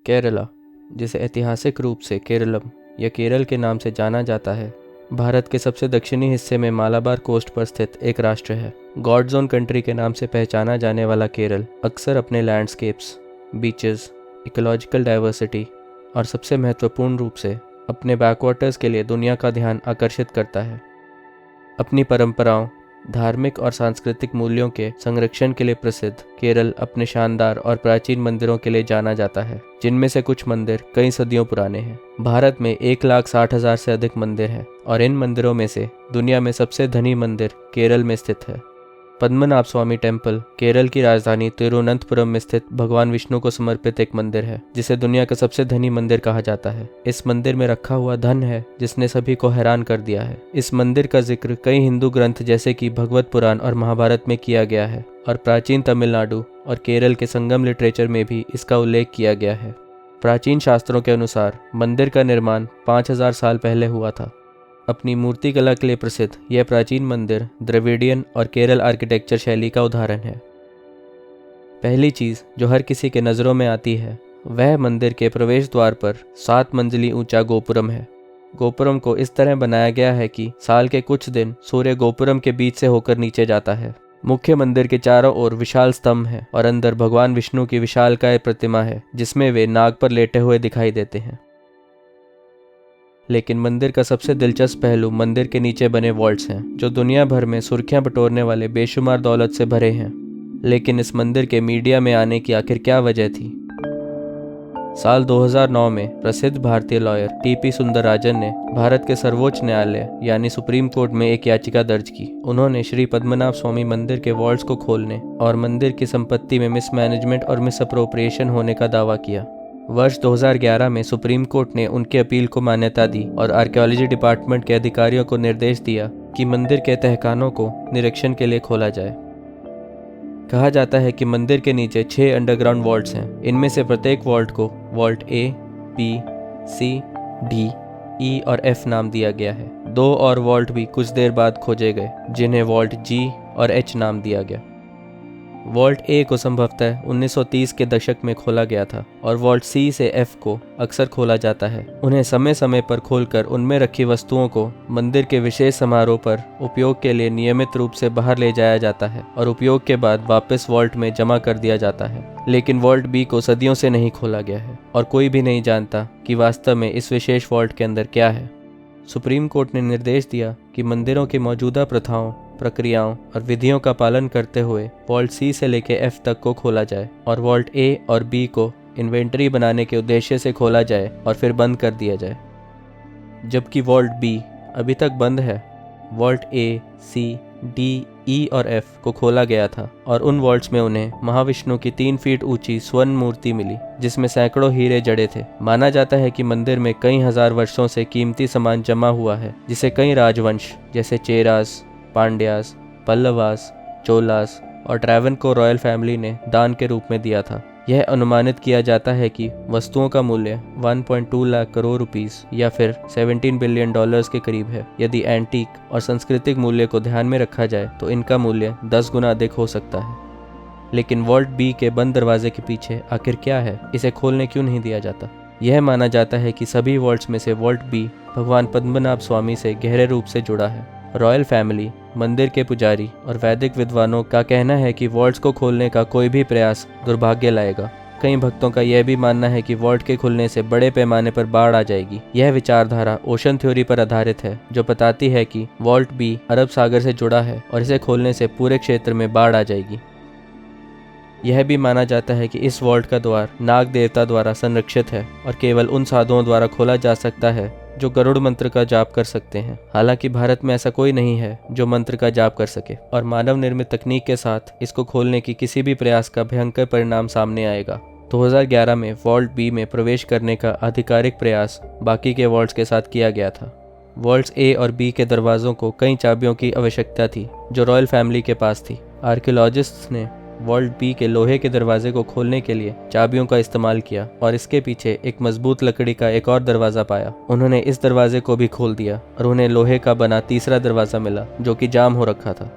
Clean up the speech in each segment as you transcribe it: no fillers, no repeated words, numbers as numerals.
केरला, जिसे ऐतिहासिक रूप से केरलम या केरल के नाम से जाना जाता है, भारत के सबसे दक्षिणी हिस्से में मालाबार कोस्ट पर स्थित एक राष्ट्र है। गॉड जोन कंट्री के नाम से पहचाना जाने वाला केरल अक्सर अपने लैंडस्केप्स, बीचेस, इकोलॉजिकल डाइवर्सिटी और सबसे महत्वपूर्ण रूप से अपने बैकवाटर्स के लिए दुनिया का ध्यान आकर्षित करता है। अपनी परंपराओं, धार्मिक और सांस्कृतिक मूल्यों के संरक्षण के लिए प्रसिद्ध केरल अपने शानदार और प्राचीन मंदिरों के लिए जाना जाता है, जिनमें से कुछ मंदिर कई सदियों पुराने हैं। भारत में 1,60,000 से अधिक मंदिर हैं और इन मंदिरों में से दुनिया में सबसे धनी मंदिर केरल में स्थित है। पद्मनाभ स्वामी टेम्पल केरल की राजधानी तिरुवनंतपुरम में स्थित भगवान विष्णु को समर्पित एक मंदिर है, जिसे दुनिया का सबसे धनी मंदिर कहा जाता है। इस मंदिर में रखा हुआ धन है जिसने सभी को हैरान कर दिया है। इस मंदिर का जिक्र कई हिंदू ग्रंथ जैसे कि भगवत पुराण और महाभारत में किया गया है और प्राचीन तमिलनाडु और केरल के संगम लिटरेचर में भी इसका उल्लेख किया गया है। प्राचीन शास्त्रों के अनुसार मंदिर का निर्माण 5,000 साल पहले हुआ था। अपनी मूर्तिकला के लिए प्रसिद्ध यह प्राचीन मंदिर द्रविडियन और केरल आर्किटेक्चर शैली का उदाहरण है। पहली चीज़ जो हर किसी के नज़रों में आती है वह मंदिर के प्रवेश द्वार पर 7 मंजिली ऊंचा गोपुरम है। गोपुरम को इस तरह बनाया गया है कि साल के कुछ दिन सूर्य गोपुरम के बीच से होकर नीचे जाता है। मुख्य मंदिर के चारों ओर विशाल स्तंभ है और अंदर भगवान विष्णु की विशालकाय प्रतिमा है, जिसमें वे नाग पर लेटे हुए दिखाई देते हैं। लेकिन मंदिर का सबसे दिलचस्प पहलू मंदिर के नीचे बने वॉल्ट्स हैं, जो दुनिया भर में सुर्खियां बटोरने वाले बेशुमार दौलत से भरे हैं। लेकिन इस मंदिर के मीडिया में आने की आखिर क्या वजह थी? साल 2009 में प्रसिद्ध भारतीय लॉयर टी.पी. सुंदरराजन ने भारत के सर्वोच्च न्यायालय यानी सुप्रीम कोर्ट में एक याचिका दर्ज की। उन्होंने श्री पद्मनाभ स्वामी मंदिर के वॉल्ट्स को खोलने और मंदिर की संपत्ति में मिसमैनेजमेंट और मिसअप्रोप्रिएशन होने का दावा किया। वर्ष 2011 में सुप्रीम कोर्ट ने उनकी अपील को मान्यता दी और आर्कियोलॉजी डिपार्टमेंट के अधिकारियों को निर्देश दिया कि मंदिर के तहखानों को निरीक्षण के लिए खोला जाए। कहा जाता है कि मंदिर के नीचे 6 अंडरग्राउंड वॉल्ट्स हैं। इनमें से प्रत्येक वॉल्ट को वॉल्ट ए, बी, सी, डी, ई और एफ नाम दिया गया है। 2 और वॉल्ट भी कुछ देर बाद खोजे गए, जिन्हें वॉल्ट जी और एच नाम दिया गया। वॉल्ट ए को संभवतः 1930 के दशक में खोला गया था और वॉल्ट सी से एफ को अक्सर खोला जाता है। उन्हें समय समय पर खोलकर उनमें रखी वस्तुओं को मंदिर के विशेष समारोह पर उपयोग के लिए नियमित रूप से बाहर ले जाया जाता है और उपयोग के बाद वापस वॉल्ट में जमा कर दिया जाता है। लेकिन वॉल्ट बी को सदियों से नहीं खोला गया है और कोई भी नहीं जानता कि वास्तव में इस विशेष वॉल्ट के अंदर क्या है। सुप्रीम कोर्ट ने निर्देश दिया कि मंदिरों की मौजूदा प्रथाओं, प्रक्रियाओं और विधियों का पालन करते हुए वॉल्ट सी से लेकर एफ तक को खोला जाए और वॉल्ट ए और बी को इन्वेंटरी बनाने के उद्देश्य से खोला जाए और फिर बंद कर दिया जाए। जबकि वॉल्ट बी अभी तक बंद है, वॉल्ट ए, सी, डी, ई और एफ को खोला गया था और उन वॉल्ट्स में उन्हें महाविष्णु की 3 फीट ऊंची स्वर्ण मूर्ति मिली, जिसमें सैकड़ों हीरे जड़े थे। माना जाता है कि मंदिर में कई हजार वर्षों से कीमती सामान जमा हुआ है, जिसे कई राजवंश जैसे चेरास, पांड्यास, पल्लवास, चोलास और ट्रैवनकोर रॉयल फैमिली ने दान के रूप में दिया था। यह अनुमानित किया जाता है कि वस्तुओं का मूल्य 1.2 लाख करोड़ रुपीस या फिर 17 बिलियन डॉलर्स के करीब है। यदि एंटीक और सांस्कृतिक मूल्य को ध्यान में रखा जाए तो इनका मूल्य 10 गुना अधिक हो सकता है। लेकिन वॉल्ट बी के बंद दरवाजे के पीछे आखिर क्या है? इसे खोलने क्यों नहीं दिया जाता? यह माना जाता है कि सभी वॉल्ट्स में से वॉल्ट बी भगवान पद्मनाभ स्वामी से गहरे रूप से जुड़ा है। रॉयल फैमिली, मंदिर के पुजारी और वैदिक विद्वानों का कहना है कि वॉल्ट्स को खोलने का कोई भी प्रयास दुर्भाग्य लाएगा। कई भक्तों का यह भी मानना है कि वॉल्ट के खुलने से बड़े पैमाने पर बाढ़ आ जाएगी। यह विचारधारा ओशन थ्योरी पर आधारित है, जो बताती है कि वॉल्ट बी अरब सागर से जुड़ा है और इसे खोलने से पूरे क्षेत्र में बाढ़ आ जाएगी। यह भी माना जाता है कि इस वॉल्ट का द्वार नाग देवता द्वारा संरक्षित है और केवल उन साधुओं द्वारा खोला जा सकता है जो गरुड़ मंत्र का जाप कर सकते हैं। हालांकि भारत में ऐसा कोई नहीं है जो मंत्र का जाप कर सके और मानव निर्मित तकनीक के साथ इसको खोलने की किसी भी प्रयास का भयंकर परिणाम सामने आएगा। 2011 में वॉल्ट बी में प्रवेश करने का आधिकारिक प्रयास बाकी के वॉल्ट्स के साथ किया गया था। वॉल्ट्स ए और बी के दरवाजों को कई चाबियों की आवश्यकता थी जो रॉयल फैमिली के पास थी। आर्कियोलॉजिस्ट्स ने वॉल्ट बी के लोहे के दरवाजे को खोलने के लिए चाबियों का इस्तेमाल किया और इसके पीछे एक मजबूत लकड़ी का एक और दरवाजा पाया। उन्होंने इस दरवाजे को भी खोल दिया और उन्हें लोहे का बना तीसरा दरवाजा मिला जो कि जाम हो रखा था।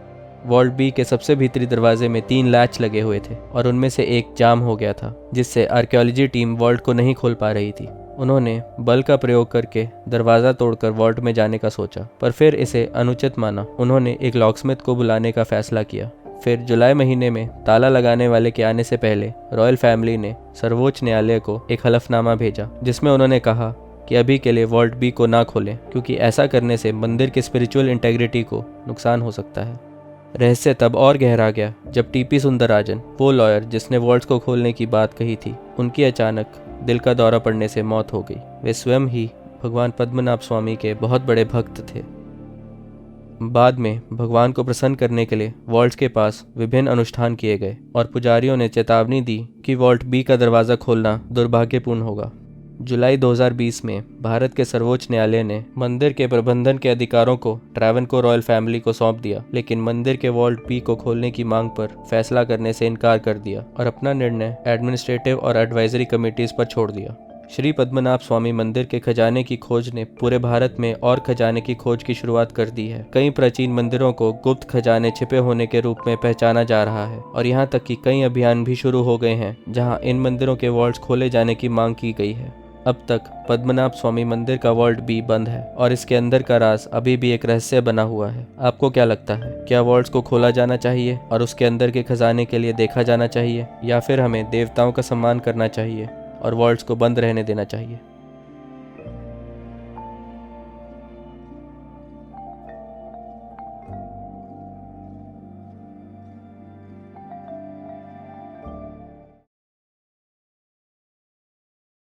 वॉल्ट बी के सबसे भीतरी दरवाजे में 3 लैच लगे हुए थे और उनमें से एक जाम हो गया था, जिससे आर्कियोलॉजी टीम वॉल्ट को नहीं खोल पा रही थी। उन्होंने बल का प्रयोग करके दरवाज़ा तोड़कर वॉल्ट में जाने का सोचा, पर फिर इसे अनुचित माना। उन्होंने एक लॉकस्मिथ को बुलाने का फैसला किया। फिर जुलाई महीने में ताला लगाने वाले के आने से पहले रॉयल फैमिली ने सर्वोच्च न्यायालय को एक हलफनामा भेजा, जिसमें उन्होंने कहा कि अभी के लिए वॉल्ट बी को ना खोलें, क्योंकि ऐसा करने से मंदिर की स्पिरिचुअल इंटेग्रिटी को नुकसान हो सकता है। रहस्य तब और गहरा गया जब टीपी सुंदरराजन, वो लॉयर जिसने वॉल्ट्स को खोलने की बात कही थी, उनकी अचानक दिल का दौरा पड़ने से मौत हो गई। वे स्वयं ही भगवान पद्मनाभ स्वामी के बहुत बड़े भक्त थे। बाद में भगवान को प्रसन्न करने के लिए वॉल्ट्स के पास विभिन्न अनुष्ठान किए गए और पुजारियों ने चेतावनी दी कि वॉल्ट बी का दरवाज़ा खोलना दुर्भाग्यपूर्ण होगा। जुलाई 2020 में भारत के सर्वोच्च न्यायालय ने मंदिर के प्रबंधन के अधिकारों को ट्रैवनकोर रॉयल फैमिली को सौंप दिया, लेकिन मंदिर के वॉल्ट बी को खोलने की मांग पर फैसला करने से इनकार कर दिया और अपना निर्णय एडमिनिस्ट्रेटिव और एडवाइजरी कमेटीज पर छोड़ दिया। श्री पद्मनाभ स्वामी मंदिर के खजाने की खोज ने पूरे भारत में और खजाने की खोज की शुरुआत कर दी है। कई प्राचीन मंदिरों को गुप्त खजाने छिपे होने के रूप में पहचाना जा रहा है और यहाँ तक कि कई अभियान भी शुरू हो गए हैं जहाँ इन मंदिरों के वॉल्ट्स खोले जाने की मांग की गई है। अब तक पद्मनाभ स्वामी मंदिर का वॉल्ट बी बंद है और इसके अंदर का राज अभी भी एक रहस्य बना हुआ है। आपको क्या लगता है, क्या वॉल्ट्स को खोला जाना चाहिए और उसके अंदर के खजाने के लिए देखा जाना चाहिए, या फिर हमें देवताओं का सम्मान करना चाहिए और वॉल्ट्स को बंद रहने देना चाहिए?